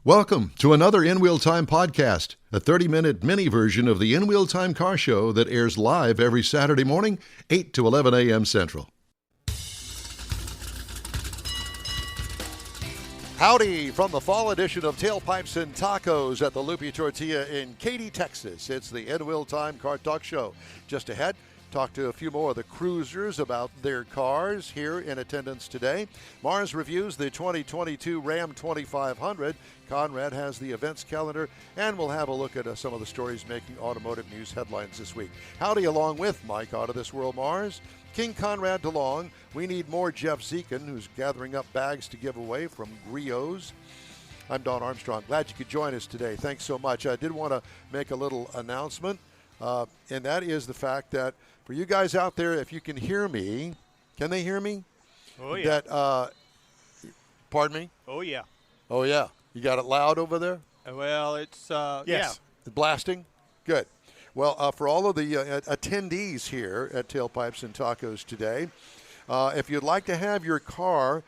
Welcome to another In Wheel Time podcast, a 30-minute mini version of the In Wheel Time car show that airs live every Saturday morning, 8 to 11 a.m. Central. Howdy from the fall edition of Tailpipes and Tacos at the Loopy Tortilla in Katy, Texas. It's the In Wheel Time Car Talk Show. Just ahead, talk to a few more of the cruisers about their cars here in attendance today. Mars reviews the 2022 Ram 2500. Conrad has the events calendar, and we'll have a look at some of the stories making automotive news headlines this week. Howdy along with Mike out of this world, Mars. King Conrad DeLong. We need more Jeff Zekin, who's gathering up bags to give away from Griots. I'm Don Armstrong. Glad you could join us today. Thanks so much. I did want to make a little announcement, and that is the fact that for you guys out there, if you can hear me, can they hear me? Oh, yeah. That, pardon me? Oh, yeah. Oh, yeah. You got it loud over there? Well, it's, Yes. yeah. Blasting? Good. Well, for all of the attendees here at Tailpipes and Tacos today, if you'd like to have your car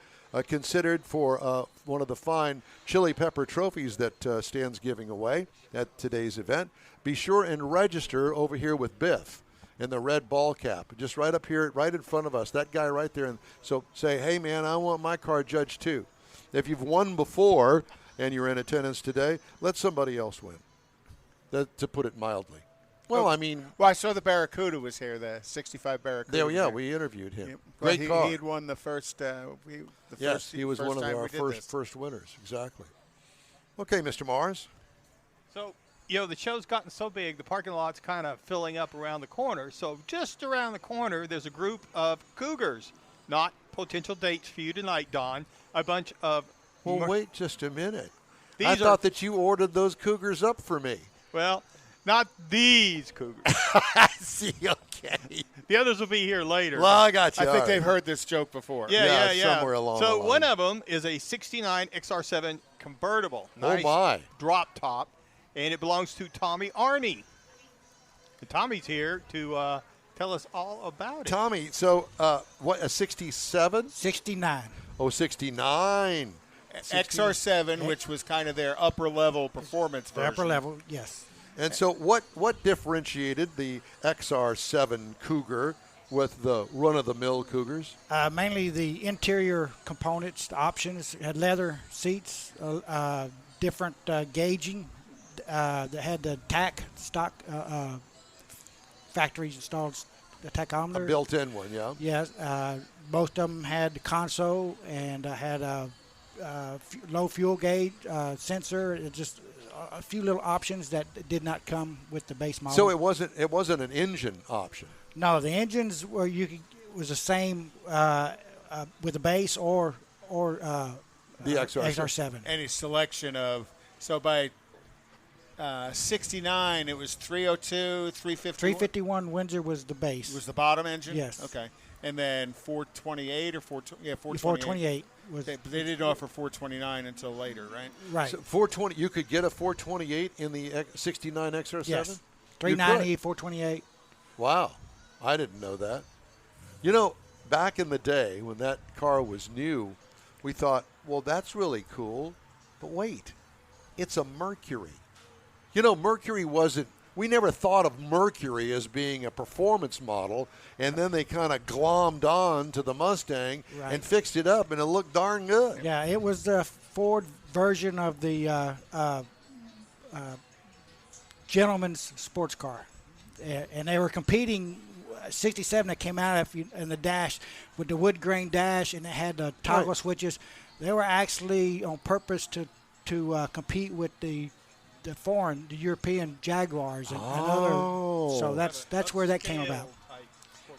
considered for one of the fine chili pepper trophies that Stan's giving away at today's event, be sure and register over here with Biff in the red ball cap, just right up here, right in front of us, that guy right there. And so say, hey, man, I want my car judged too. If you've won before and you're in attendance today, let somebody else win, to put it mildly. Well, I mean. Well, I saw the Barracuda was here, the 65 Barracuda. There, yeah, we interviewed him. Yep. Great car. He had won the first. Yes, he was one of our first winners. Exactly. Okay, Mr. Mars. So, the show's gotten so big, the parking lot's kind of filling up around the corner. So just around the corner, there's a group of Cougars, not potential dates for you tonight, Don. A bunch of. Well, wait just a minute. I thought that you ordered those Cougars up for me. Well, not these Cougars. I see, okay. The others will be here later. Well, I got you. I think they've heard this joke before. Yeah. Somewhere along the line. So one of them is a 69 XR7 convertible. Nice Oh, my. Drop top. And it belongs to Tommy Arney. And Tommy's here to tell us all about it. Tommy, so what, a 67? 69. Oh, 69. XR7, which was kind of their upper-level performance version. Upper level, yes. And so what differentiated the XR7 Cougar with the run-of-the-mill Cougars? Mainly the interior components, the options. It had leather seats, different gauging. That had the TAC stock factories installed the tachometer. A built-in one, yeah. Yes. Most of them had the console and had a low fuel gauge sensor. It just a few little options that did not come with the base model. So it wasn't an engine option. No, the engines was the same with the base or the XR7. Any selection of by 69, it was 302, 351. 351 Windsor was the base. Was the bottom engine? Yes. Okay. And then 428 or 428. 428 was. But they didn't offer 429 until later, right? Right. So 420. You could get a 428 in the 69 XR7. Yes. 390, 428. Wow, I didn't know that. Back in the day when that car was new, we thought, well, that's really cool. But wait, it's a Mercury. Mercury wasn't. We never thought of Mercury as being a performance model, and then they kind of glommed on to the Mustang and fixed it up, and it looked darn good. Yeah, it was the Ford version of the gentleman's sports car, and they were competing. 67 that came out in the dash with the wood grain dash, and it had the toggle switches. They were actually on purpose to compete with the European Jaguars and other. So that's where that came about.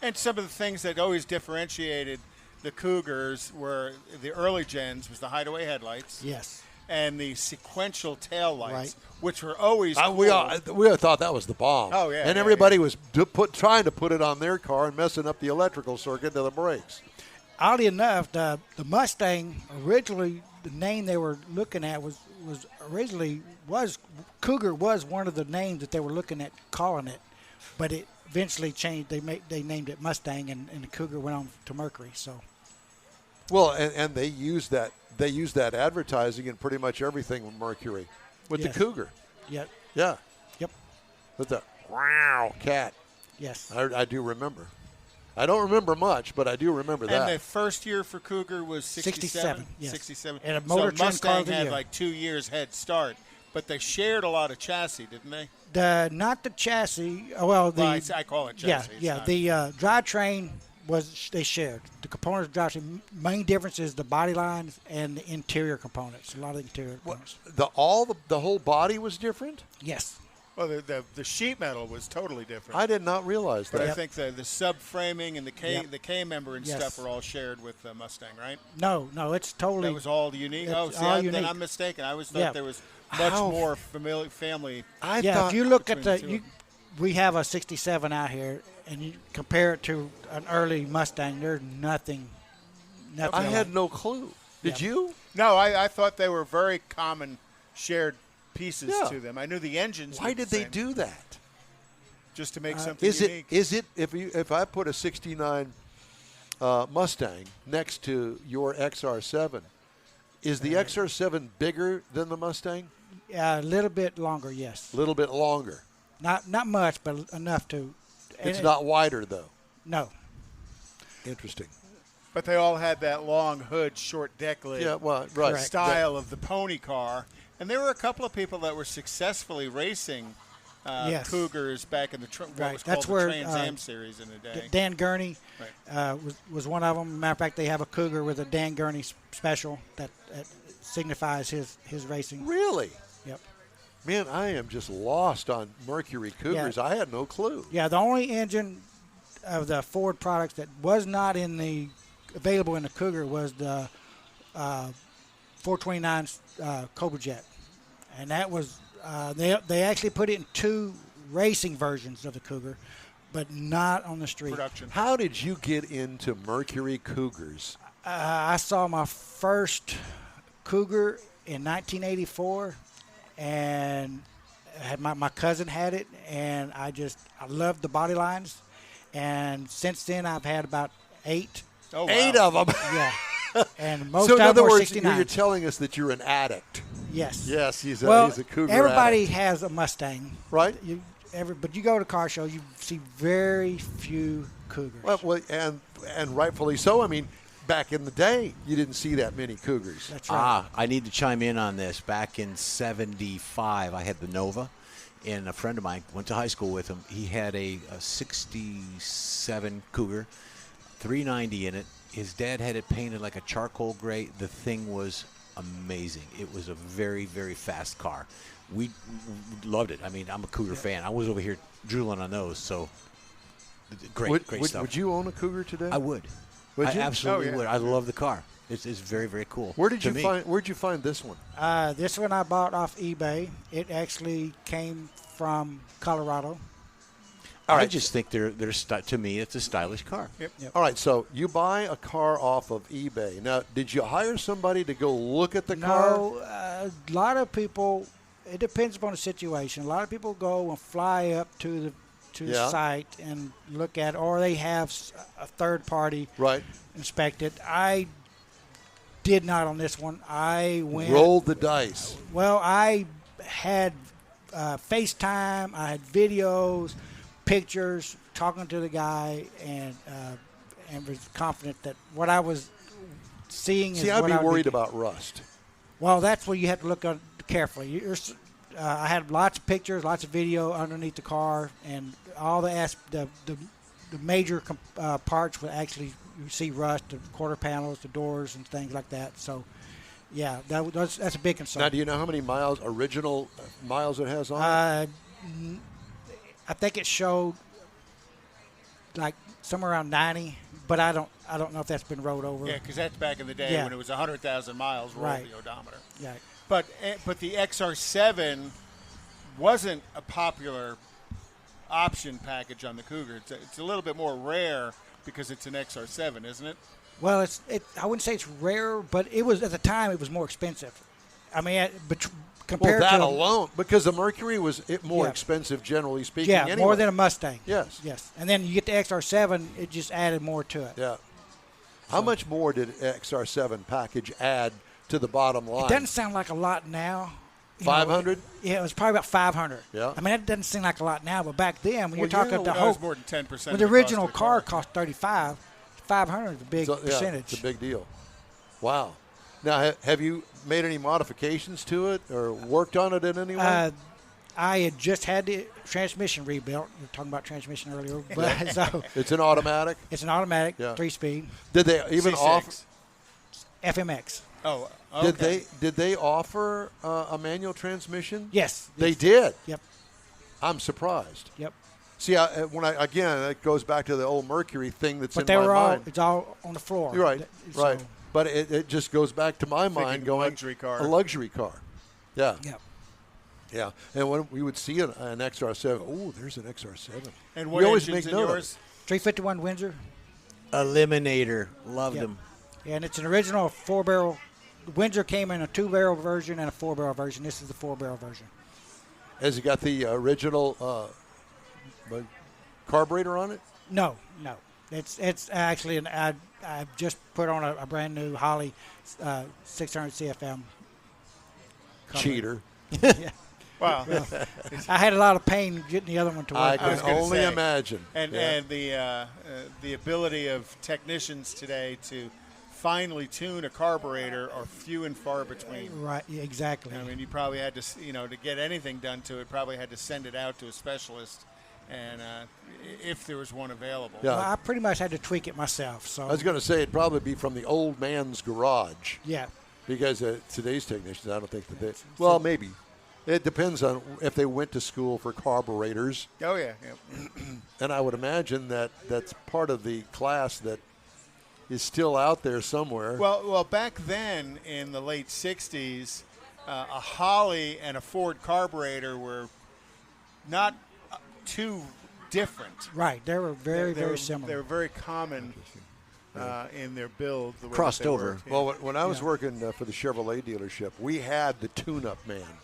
And some of the things that always differentiated the Cougars were the early gens was the hideaway headlights. Yes. And the sequential tail lights, which were always cool. We all thought that was the bomb. Oh, yeah. And everybody was trying to put it on their car and messing up the electrical circuit to the brakes. Oddly enough, the Mustang originally, the name they were looking at was Cougar was one of the names that they were looking at calling it, but it eventually changed. They named it Mustang, and the Cougar went on to Mercury. So Well, and they use that advertising in pretty much everything with Mercury, with the Cougar. Yep. Yeah. Yep. With the wow cat. Yes. I do remember. I don't remember much, but I do remember that. And the first year for Cougar was 67? 67, yes. 67. And a Motor Trend Mustang Car of the had Year. like 2 years head start, but they shared a lot of chassis, didn't they? Not the chassis. Well, I call it chassis. Yeah. The drivetrain they shared. The components of the drivetrain. Main difference is the body lines and the interior components. A lot of the interior components. The whole body was different? Yes. Well, the sheet metal was totally different. I did not realize that. But I think the subframing and the K member and Yes. stuff were all shared with the Mustang, right? No, it's totally. That was all unique. It's Then unique. I'm mistaken. I always thought there was much more family. If you look at between we have a 67 out here, and you compare it to an early Mustang, there's nothing. I had no clue. Did you? No, I thought they were very common shared pieces to them. I knew the engines. Why were the did they same, do that? just to make something Is unique? it if I put a 69 Mustang next to your XR7, is the XR7 bigger than the Mustang? A little bit longer, yes. A little bit longer. Not much, but enough to. It's not wider though. No. Interesting. But they all had that long hood, short deck lid Yeah, well, right. Correct. style of the pony car. And there were a couple of people that were successfully racing Yes. Cougars back in the what Right. was That's called where, the Trans Am series in the day. Dan Gurney Right. was one of them. Matter of fact, they have a Cougar with a Dan Gurney special that signifies his racing. Really? Yep. Man, I am just lost on Mercury Cougars. I had no clue. Yeah, the only engine of the Ford products that was not available in the Cougar was the 429 Cobra Jet, and that was they actually put it in 2 racing versions of the Cougar, but not on the street. Production. How did you get into Mercury Cougars? I saw my first Cougar in 1984, and my cousin had it, and I loved the body lines, and since then I've had about 8. Oh, wow. 8 of them. Yeah, and most So in of other them were words, 69. you're telling us that you're an addict. Yes. Yes, he's a Cougar everybody addict. has a Mustang, Right? But you go to car shows, you see very few Cougars. Well, and rightfully so. I mean, back in the day, you didn't see that many Cougars. That's right. I need to chime in on this. Back in '75, I had the Nova, and a friend of mine went to high school with him. He had a 67 Cougar, 390 in it. His dad had it painted like a charcoal gray. The thing was amazing. It was a very, very fast car. We loved it. I mean, I'm a Cougar fan. I was over here drooling on those. So great stuff. Would you own a Cougar today? I would. Would I you? absolutely Oh, yeah. would. I love the car. It's very, very cool. Where'd to me. you find this one? This one I bought off eBay. It actually came from Colorado. I just think to me, it's a stylish car. Yep. All right, so you buy a car off of eBay. Now, did you hire somebody to go look at the car? No, a lot of people. It depends upon the situation. A lot of people go and fly up to the site and look at, or they have a third party Right. inspect it. I did not on this one. I went Rolled the dice. Well, I had FaceTime. I had videos, pictures, talking to the guy, and was confident that what I was seeing is See, I'd what be I would worried about rust. Well, that's where you have to look at carefully. I had lots of pictures, lots of video underneath the car, and all the major parts would actually you see rust, the quarter panels, the doors, and things like that. So, yeah, that's a big concern. Now, do you know how many original miles it has on it? I think it showed like somewhere around 90, but I don't know if that's been rolled over. Yeah, because that's back in the day when it was 100,000 miles rolled Right. the odometer. Yeah. But the XR7 wasn't a popular option package on the Cougar. It's a little bit more rare because it's an XR7, isn't it? Well, I wouldn't say it's rare, but it was at the time it was more expensive. I mean, compared Well, that to alone, because the Mercury was more Yeah. expensive, generally speaking. yeah, anyway. more than a Mustang. Yes. Yes, and then you get the XR7, it just added more to it. Yeah. How much more did XR7 package add to the bottom line? It doesn't sound like a lot now. 500? Yeah, it was probably about 500. Yeah. I mean, that doesn't seem like a lot now, but back then, when you're Well, talking yeah, the that whole, was more than 10%. when the original car cost 35, 500 is a big percentage. It's a big deal. Wow. Now, have you made any modifications to it or worked on it in any way? I had just had the transmission rebuilt. We were talking about transmission earlier, but so It's an automatic? it's an automatic, Yeah. 3-speed, Did they even C6. offer? FMX. Oh, okay. Did they offer a manual transmission? Yes. They did. Yep. I'm surprised. Yep. See, again, it goes back to the old Mercury thing that's But in they my were mind. it's all on the floor. You're right, So- right. But it just goes back to my mind Thinking going luxury car. a luxury car. Yeah, Yep. yeah. And when we would see an XR7, oh, there's an XR7. And We what always engine's make in note of yours? 351 Windsor. Eliminator. Loved Yep. him. And it's an original 4-barrel. Windsor came in a 2-barrel version and a 4-barrel version. This is the 4-barrel version. Has it got the original carburetor on it? No. It's actually I just put on a brand new Holley 600 CFM. Cheater. Wow. I had a lot of pain getting the other one to I work. can was gonna only say. imagine. And Yeah. and the ability of technicians today to finely tune a carburetor are few and far between. Right, yeah, exactly. I mean, you probably had to, to get anything done to it, probably had to send it out to a specialist, and if there was one available. Yeah. Well, I pretty much had to tweak it myself. So I was going to say it'd probably be from the old man's garage. yeah, Because today's technicians, I don't think that they. Well, maybe. It depends on if they went to school for carburetors. Oh yeah. And I would imagine that that's part of the class that is still out there somewhere. Well, back then in the late '60s, a Holley and a Ford carburetor were not too different. right. They were very They were similar. very common in their build. The way Crossed that they over. worked, yeah. Well, when I was Yeah. working for the Chevrolet dealership, we had the tune-up man.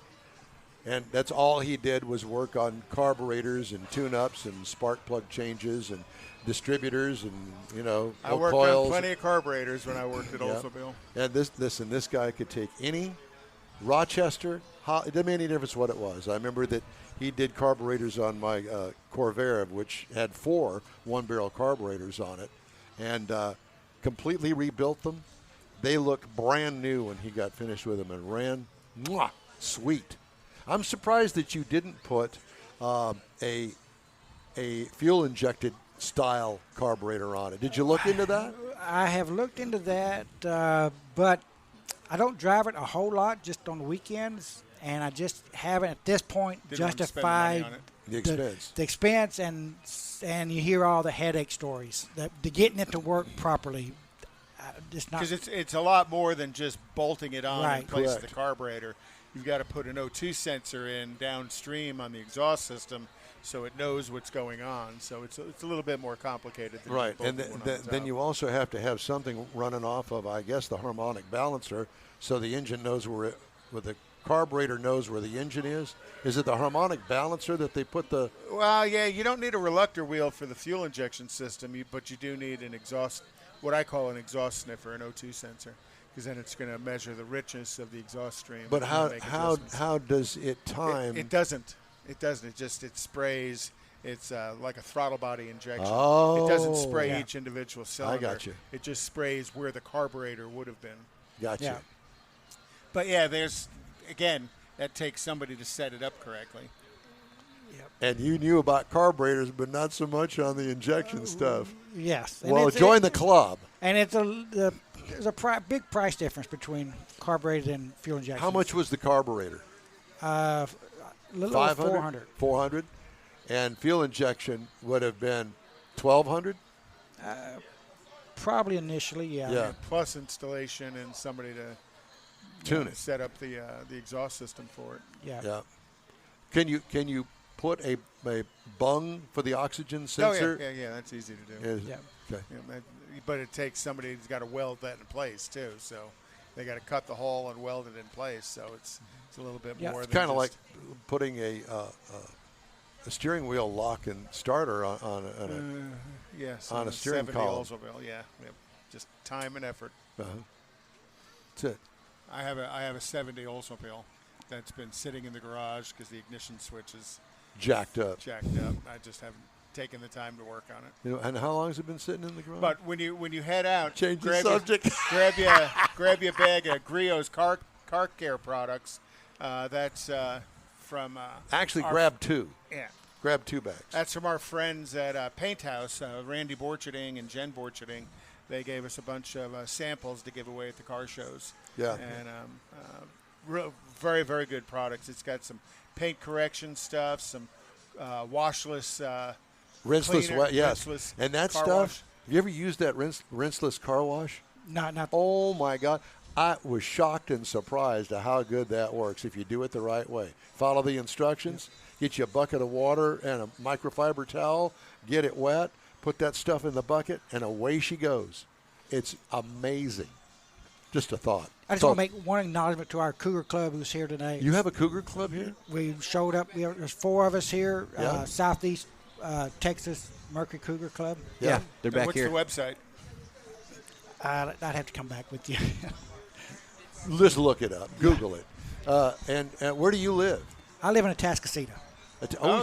And that's all he did was work on carburetors and tune-ups and spark plug changes and distributors and, I worked coils. on plenty of carburetors when I worked at Yeah. Oldsmobile. And this guy could take any Rochester. It didn't make any difference what it was. I remember that he did carburetors on my Corvair, which had 4 one-barrel carburetors on it, and completely rebuilt them. They look brand new when he got finished with them and ran. Mwah, sweet. I'm surprised that you didn't put a fuel-injected style carburetor on it. Did you look into that? I have looked into that, but I don't drive it a whole lot, just on the weekends, and I just haven't at this point Didn't want to spend money justified on it. The expense. the expense, and you hear all the headache stories. The getting it to work properly, just not. Because it's a lot more than just bolting it on Right. in place of Correct. the carburetor. You've got to put an O2 sensor in downstream on the exhaust system so it knows what's going on. So it's a little bit more complicated than Right, just and bolting one on the then top. you also have to have something running off of, I guess, the harmonic balancer, so the engine knows where the carburetor knows where the engine is. Is it the harmonic balancer that they put the? Well, yeah, you don't need a reluctor wheel for the fuel injection system, but you do need an exhaust, what I call an exhaust sniffer, an O2 sensor, because then it's going to measure the richness of the exhaust stream. But and how make how adjustments. how does it time? It doesn't. It doesn't. It sprays. It's like a throttle body injection. Oh, It doesn't spray yeah. each individual cylinder. got you. It just sprays where the carburetor would have been. Gotcha. Yeah. But yeah, again, that takes somebody to set it up correctly. And you knew about carburetors, but not so much on the injection stuff. Yes. And Well, it's- join the club. And there's a big price difference between carbureted and fuel injection. How much was the carburetor? A little over 500? 400. 400? And fuel injection would have been 1,200? Probably initially, yeah. Yeah. Plus installation and somebody to Tune it. set up the exhaust system for it. Yeah. Yeah. Can you put a bung for the oxygen sensor? Oh, yeah, that's easy to do. Is- Yeah. Okay. But it takes somebody who's got to weld that in place too. So they got to cut the hole and weld it in place. So it's a little bit Yeah. more. It's than kind of like just- putting a steering wheel lock and starter on a yes on a steering 70 column. Oldsmobile, yeah. Yep. just time and effort. Uh-huh. That's it. I have a 70 Oldsmobile that's been sitting in the garage because the ignition switch is Jacked up. I just haven't taken the time to work on it. You know, and how long has it been sitting in the garage? But when you head out, Change the subject. grab you a bag of Griot's car care products. That's from Actually, grab two. Yeah. Grab 2 bags. That's from our friends at Paint House, Randy Borcherding and Jen Borcherding. They gave us a bunch of samples to give away at the car shows. Yeah. And very, very good products. It's got some paint correction stuff, some washless, Rinseless, cleaner, yes. rinseless And that car stuff, wash. have you ever used that rinseless car wash? Not. Oh, my God. I was shocked and surprised at how good that works if you do it the right way. Follow the instructions. Get you a bucket of water and a microfiber towel. Get it wet. Put that stuff in the bucket, and away she goes. It's amazing. Just a thought. I just want to make one acknowledgement to our Cougar Club who's here today. You have a Cougar Club here? We showed up. There's 4 of us here. Yeah. Southeast Texas Mercury Cougar Club. Yeah, they're back What's here. the website? I'd have to come back with you. Just look it up. Google it. And where do you live? I live in Atascocita.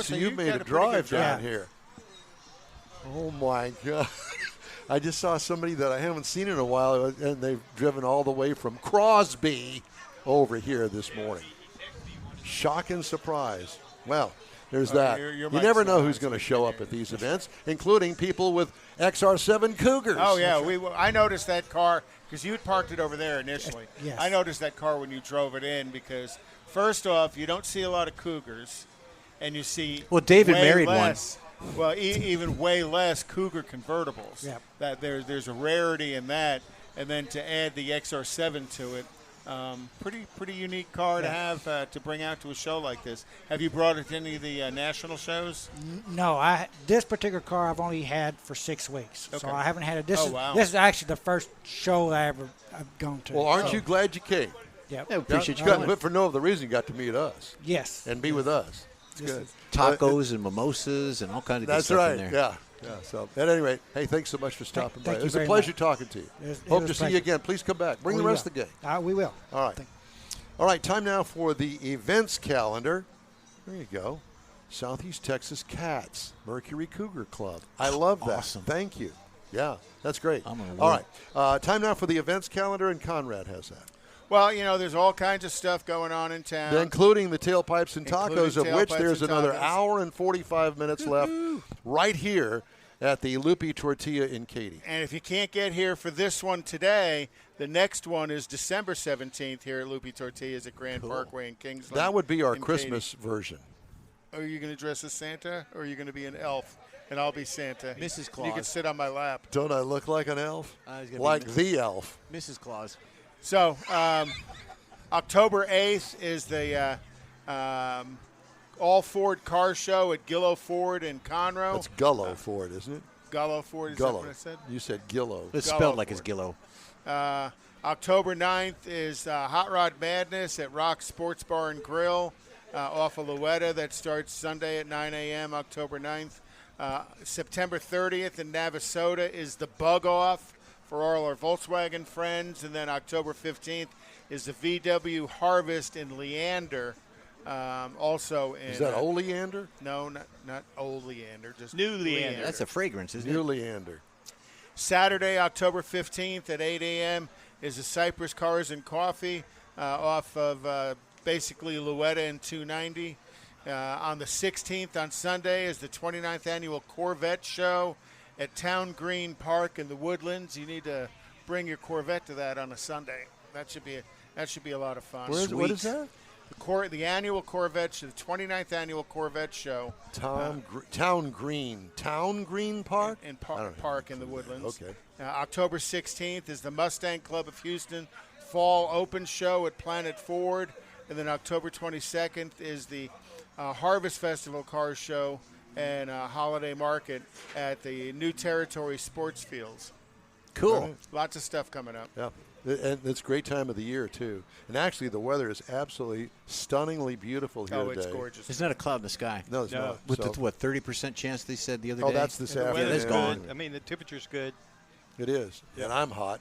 So you made got a a pretty drive good down drive. here. Oh, my God. I just saw somebody that I haven't seen in a while, and they've driven all the way from Crosby over here this morning. Shock and surprise. Well, there's that. your You mic's never know not who's on, going to so show we up can't at these events, including people with XR7 Cougars. Oh, yeah. I noticed that car because you had parked it over there initially. Yes. I noticed that car when you drove it in because, first off, you don't see a lot of Cougars, and you see Well, David way married one. less, well, even way less Cougar convertibles. Yep. That there's a rarity in that, and then to add the XR7 to it, pretty unique car to have to bring out to a show like this. Have you brought it to any of the national shows? No, this particular car I've only had for 6 weeks, Okay. so I haven't had it. This wow. is actually the first show that I've gone to. Well, aren't you glad you came? Yep. Yeah, appreciate you got, coming. but for no other reason, you got to meet us Yes. and be with us. It's This good. is- Tacos and mimosas and all kinds of good That's stuff right. in there. Yeah. So, at any rate, hey, thanks so much for stopping by. Thank It you was a very pleasure much. talking to you. It Hope was to a see you pleasure. again. Please come back. Bring We the rest will. of the gang. We will. All right. All right, time now for the events calendar. There you go. Southeast Texas Cats, Mercury Cougar Club. I love that. Awesome. Thank you. Yeah, that's great. I'm gonna All work. right, time now for the events calendar, and Conrad has that. Well, there's all kinds of stuff going on in town. Including the Tailpipes and Tacos, Including of which Tailpipes there's and another Tacos. hour and 45 minutes left right here at the Lupi Tortilla in Katy. And if you can't get here for this one today, the next one is December 17th here at Lupi Tortillas at Grand Parkway in Kingsland. That would be our in Christmas version. Katy. Are you going to dress as Santa, or are you going to be an elf? And I'll be Santa. Mrs. You Claus. can sit on my lap. Don't I look like an elf? he's gonna be Like Miss- the elf. Mrs. Claus. So October 8th is the All Ford Car Show at Gillow Ford in Conroe. That's Gullo Ford, isn't it? Gullo Ford, is Gullo. that what I said? You said Gillo. It's Gullo spelled like it's Ford. Gillo. October 9th is Hot Rod Madness at Rock Sports Bar and Grill off of Louetta. That starts Sunday at 9 a.m., October 9th. September 30th in Navasota is the Bug Off for all our Volkswagen friends. And then October 15th is the VW Harvest in Leander. Also in Is that Oleander? No, not old Leander, just New Leander. That's a fragrance, isn't New it? Leander. Saturday, October 15th at 8 a.m. is the Cypress Cars and Coffee off of basically Louetta and 290. On the 16th, on Sunday, is the 29th Annual Corvette Show at Town Green Park in the Woodlands. You need to bring your Corvette to that on a Sunday. That should be a lot of fun. What is that? The annual Corvette Show, the 29th Annual Corvette Show. Town Green Park? In I don't know. Park in the Woodlands. Okay. October 16th is the Mustang Club of Houston Fall Open Show at Planet Ford. And then October 22nd is the Harvest Festival Car Show and Holiday Market at the New Territory Sports Fields. Cool. Lots of stuff coming up. Yeah. And it's a great time of the year, too. And actually, the weather is absolutely stunningly beautiful here It's today. gorgeous. There's not a cloud in the sky. No, it's not. With So- the 30% chance they said the other Oh, day? that's this Yeah, afternoon. that's gone. I mean, the temperature's good. It is, and I'm hot.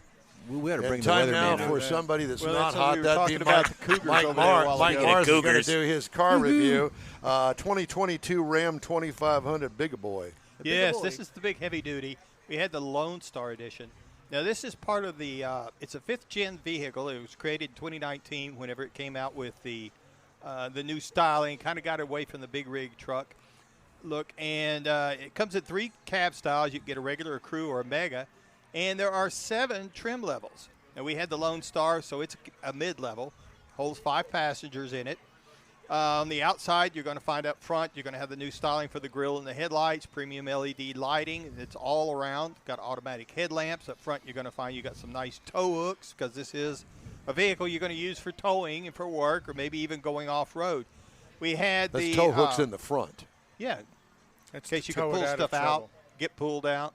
We ought to bring And the time weatherman now out. for somebody that's Well, not that's what hot. we were That'd talking be about Mike, the Cougars Mike over there a while Mike ago. Mars is going to Cougars. do his car review. 2022 Ram 2500 Big Boy. Yes, this is the big heavy duty. We had the Lone Star Edition. Now, this is part of the, it's a 5th-gen vehicle. It was created in 2019 whenever it came out with the new styling. Kind of got away from the big rig truck look. And it comes in 3 cab styles. You can get a regular, a crew, or a mega. And there are 7 trim levels. Now, we had the Lone Star, so it's a mid-level. Holds 5 passengers in it. On the outside, you're going to find up front, you're going to have the new styling for the grille and the headlights, premium LED lighting. It's all around. Got automatic headlamps. Up front, you're going to find you got some nice tow hooks because this is a vehicle you're going to use for towing and for work or maybe even going off-road. We had That's tow hooks in the front. Yeah, That's in case you to can tow it pull out of stuff out, trouble. get pulled out.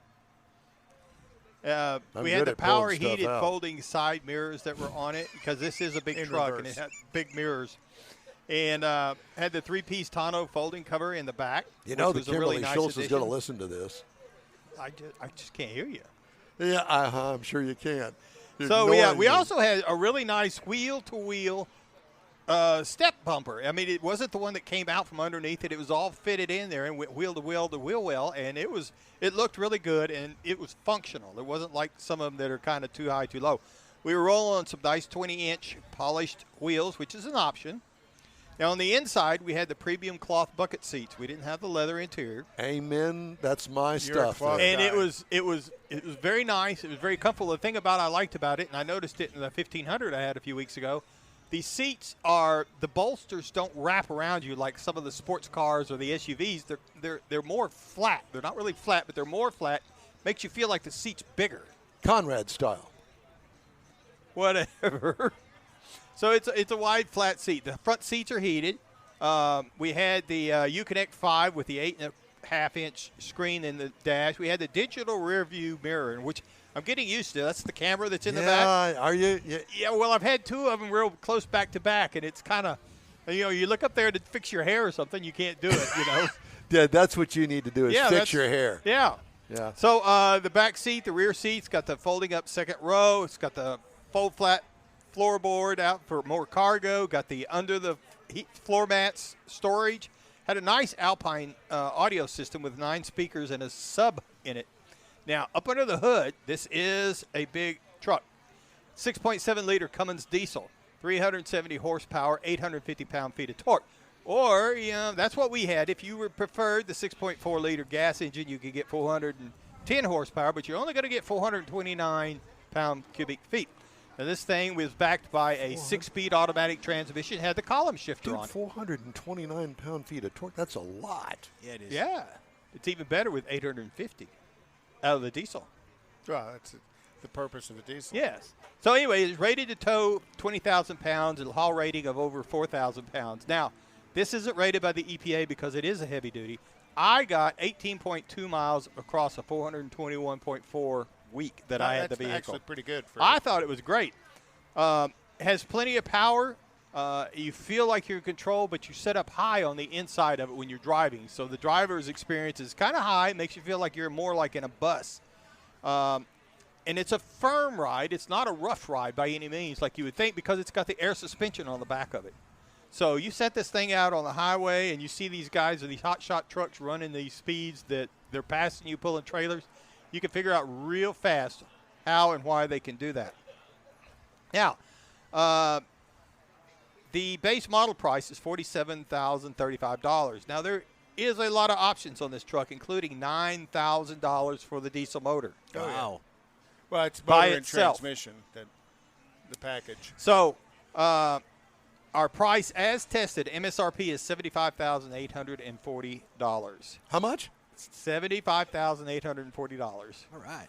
I'm We good had the at pulling stuff power-heated out. folding side mirrors that were on it because this is a big In truck and reverse. it had big mirrors. And had the 3-piece tonneau folding cover in the back. You know which that was a really Kimberly nice Schultz is going to addition. listen to this. I just can't hear you. Yeah, I'm sure you can. So Ignoring we me. also had a really nice wheel-to-wheel step bumper. I mean, it wasn't the one that came out from underneath it. It was all fitted in there and went wheel-to-wheel to wheel well, and it looked really good, and it was functional. It wasn't like some of them that are kind of too high, too low. We were rolling on some nice 20-inch polished wheels, which is an option. Now, on the inside, we had the premium cloth bucket seats. We didn't have the leather interior. Amen. That's my You're a stuff. cloth there. And guy. it was very nice. It was very comfortable. The thing I liked about it, and I noticed it in the 1500 I had a few weeks ago, the seats the bolsters don't wrap around you like some of the sports cars or the SUVs. They're more flat. They're not really flat, but they're more flat. Makes you feel like the seat's bigger. Conrad style. Whatever. So it's a wide, flat seat. The front seats are heated. We had the Uconnect 5 with the 8.5-inch screen in the dash. We had the digital rear view mirror, which I'm getting used to. That's the camera that's in the back. Are you? Yeah. Yeah, well, I've had 2 of them real close back to back, and it's kind of, you look up there to fix your hair or something, you can't do it, Yeah, that's what you need to do is Yeah, fix that's- your hair. Yeah. Yeah. So the back seat, the rear seat's got the folding up second row. It's got the fold flat floorboard out for more cargo. Got the under the floor mats storage. Had a nice Alpine audio system with 9 speakers and a sub in it. Now, up under the hood, this is a big truck. 6.7-liter Cummins diesel, 370 horsepower, 850 pound-feet of torque. Or, that's what we had. If you preferred the 6.4-liter gas engine, you could get 410 horsepower, but you're only going to get 429 pound-cubic feet. Now, this thing was backed by a 6-speed automatic transmission. It had the column shifter on it. 429 pound-feet of torque. That's a lot. Yeah, it is. Yeah. It's even better with 850 out of the diesel. Well, that's the purpose of a diesel. Yes. So anyway, it's rated to tow 20,000 pounds, a haul rating of over 4,000 pounds. Now, this isn't rated by the EPA because it is a heavy duty. I got 18.2 miles across a 421.4 week that I had the That's vehicle. actually pretty good. I thought it was great. Has plenty of power. You feel like you're in control, but you set up high on the inside of it when you're driving. So the driver's experience is kind of high. It makes you feel like you're more like in a bus. And it's a firm ride. It's not a rough ride by any means like you would think because it's got the air suspension on the back of it. So you set this thing out on the highway and you see these guys with these hot shot trucks running these speeds that they're passing you, pulling trailers. You can figure out real fast how and why they can do that. Now, the base model price is $47,035. Now, there is a lot of options on this truck, including $9,000 for the diesel motor. Oh, yeah. Wow. Well, it's By motor and itself. transmission, the package. So, our price as tested, MSRP is $75,840. How much? $75,840. All right.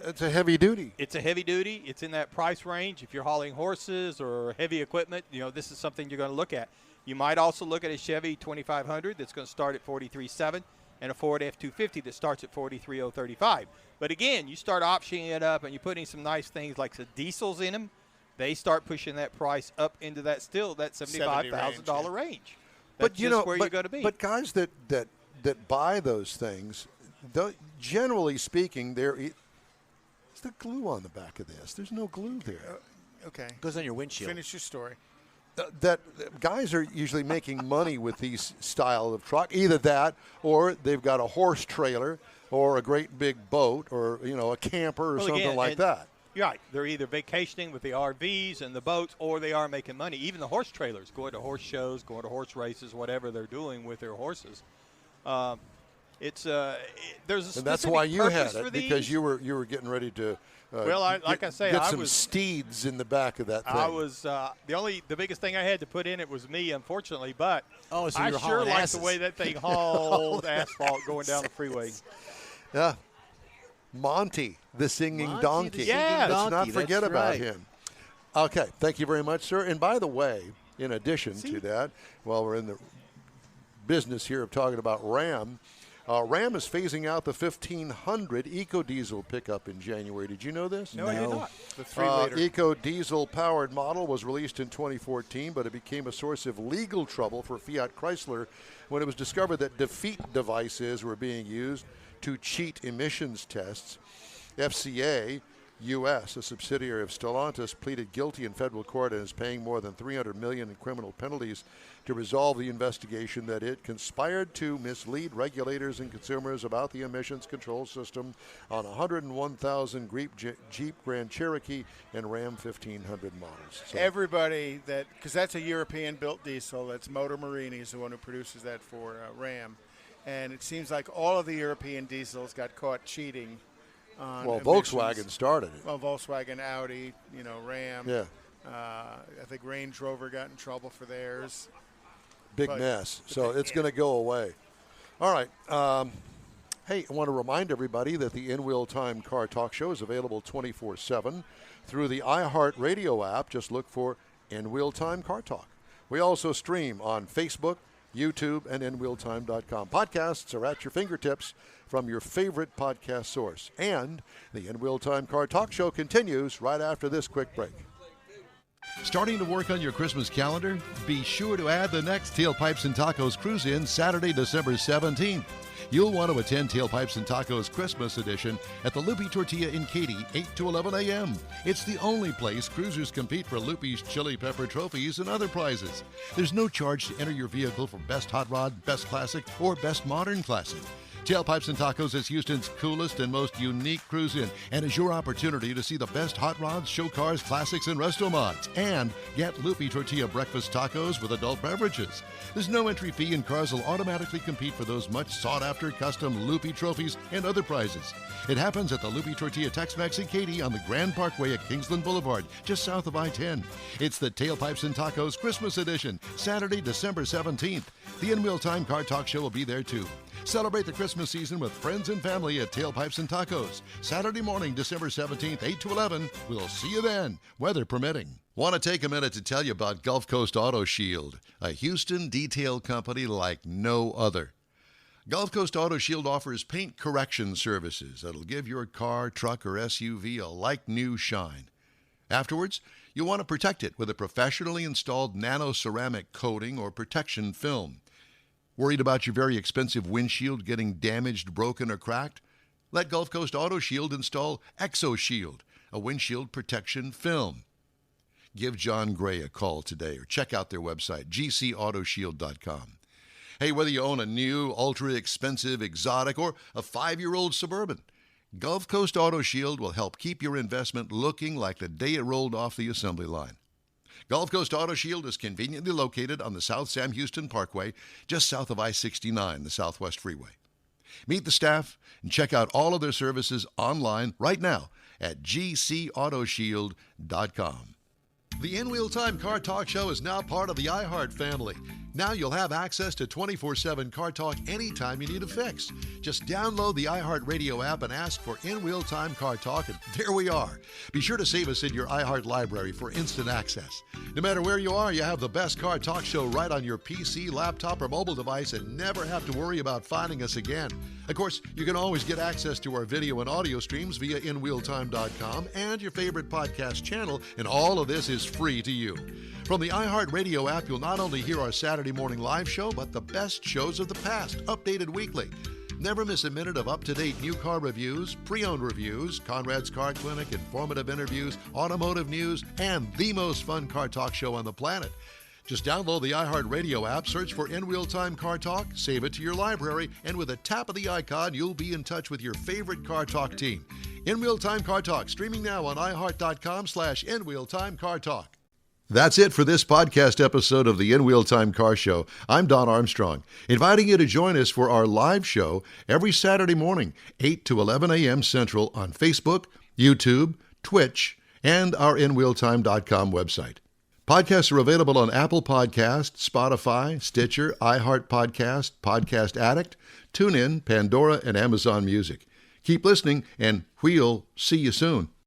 It's a heavy duty. It's a heavy duty. It's in that price range. If you're hauling horses or heavy equipment, this is something you're going to look at. You might also look at a Chevy 2500 that's going to start at $43,700 and a Ford F-250 that starts at $43,035. But again, you start optioning it up and you're putting some nice things like the diesels in them. They start pushing that price up into that $75,000 range. That's But just where you're going to be. But guys that buy those things, generally speaking, What's the glue on the back of this? There's no glue there. Okay. Goes on your windshield. Finish your story. That guys are usually making money with these style of truck. Either that, or they've got a horse trailer, or a great big boat, or a camper, or something like that. You're right. They're either vacationing with the RVs and the boats, or they are making money. Even the horse trailers, going to horse shows, going to horse races, whatever they're doing with their horses. There's a specific and that's why you had purpose it, for these. because you were getting ready to. Get some steeds in the back of that thing. I was the biggest thing I had to put in it was me, unfortunately. But so I you're sure hauling like asses. the way that thing hauled asphalt going down the freeway. Yeah. Monty, the singing Monty, donkey. the singing Let's not donkey, forget that's about right. him. Okay, thank you very much, sir. And by the way, in addition to that, while we're in the business here of talking about Ram, Ram is phasing out the 1500 EcoDiesel pickup in January. Did you know this? No, I did not. The 3-liter. EcoDiesel powered model was released in 2014, but it became a source of legal trouble for Fiat Chrysler when it was discovered that defeat devices were being used to cheat emissions tests. FCA U.S., a subsidiary of Stellantis, pleaded guilty in federal court and is paying more than $300 million in criminal penalties to resolve the investigation that it conspired to mislead regulators and consumers about the emissions control system on 101,000 Jeep Grand Cherokee and Ram 1500 models. So Everybody because that's a European-built diesel. That's Motor Marini is the one who produces that for Ram. And it seems like all of the European diesels got caught cheating on emissions. Volkswagen started it. Well, Volkswagen, Audi, Ram. Yeah. I think Range Rover got in trouble for theirs. Big mess. So it's going to go away. All right. Hey, I want to remind everybody that the In Wheel Time Car Talk Show is available 24/7 through the iHeart Radio app. Just look for In Wheel Time Car Talk. We also stream on Facebook, YouTube, and InWheelTime.com. Podcasts are at your fingertips from your favorite podcast source. And the In Wheel Time Car Talk Show continues right after this quick break. Starting to work on your Christmas calendar? Be sure to add the next Tailpipes and Tacos Cruise In Saturday, December 17th. You'll want to attend Tailpipes and Tacos Christmas Edition at the Loopy Tortilla in Katy, 8 to 11 a.m. It's the only place cruisers compete for Loopy's Chili Pepper trophies and other prizes. There's no charge to enter your vehicle for Best Hot Rod, Best Classic, or Best Modern Classic. Tailpipes and Tacos is Houston's coolest and most unique cruise-in and is your opportunity to see the best hot rods, show cars, classics, and resto mods. And get Loopy Tortilla breakfast tacos with adult beverages. There's no entry fee and cars will automatically compete for those much sought-after custom Loopy trophies and other prizes. It happens at the Loopy Tortilla Tex-Mex in Katy on the Grand Parkway at Kingsland Boulevard, just south of I-10. It's the Tailpipes and Tacos Christmas Edition, Saturday, December 17th. The In Wheel Time Car Talk Show will be there too. Celebrate the Christmas season with friends and family at Tailpipes and Tacos. Saturday morning, December 17th, 8 to 11. We'll see you then, weather permitting. Want to take a minute to tell you about Gulf Coast Auto Shield, a Houston detail company like no other. Gulf Coast Auto Shield offers paint correction services that'll give your car, truck, or SUV a like-new shine. Afterwards, you'll want to protect it with a professionally installed nano-ceramic coating or protection film. Worried about your very expensive windshield getting damaged, broken, or cracked? Let Gulf Coast Auto Shield install ExoShield, a windshield protection film. Give John Gray a call today or check out their website, gcautoshield.com. Hey, whether you own a new, ultra-expensive, exotic, or a 5-year-old Suburban, Gulf Coast Auto Shield will help keep your investment looking like the day it rolled off the assembly line. Gulf Coast Auto Shield is conveniently located on the South Sam Houston Parkway, just south of I-69, the Southwest Freeway. Meet the staff and check out all of their services online right now at gcautoshield.com. The In Wheel Time Car Talk Show is now part of the iHeart family. Now you'll have access to 24/7 Car Talk anytime you need a fix. Just download the iHeart Radio app and ask for In Wheel Time Car Talk, and there we are. Be sure to save us in your iHeart library for instant access. No matter where you are, you have the best Car Talk Show right on your PC, laptop, or mobile device and never have to worry about finding us again. Of course, you can always get access to our video and audio streams via InWheelTime.com and your favorite podcast channel, and all of this is free to you. From the iHeart Radio app, you'll not only hear our Saturday morning live show, but the best shows of the past, updated weekly. Never miss a minute of up-to-date new car reviews, pre-owned reviews, Conrad's Car Clinic, informative interviews, automotive news, and the most fun car talk show on the planet. Just download the iHeart Radio app, search for In Wheel Time Car Talk, save it to your library, and with a tap of the icon, you'll be in touch with your favorite Car Talk team. In Wheel Time Car Talk, streaming now on iHeart.com/In Wheel Time Car Talk. That's it for this podcast episode of the In Wheel Time Car Show. I'm Don Armstrong, inviting you to join us for our live show every Saturday morning, 8 to 11 a.m. Central on Facebook, YouTube, Twitch, and our InWheelTime.com website. Podcasts are available on Apple Podcasts, Spotify, Stitcher, iHeart Podcast, Podcast Addict, TuneIn, Pandora, and Amazon Music. Keep listening, and we'll see you soon.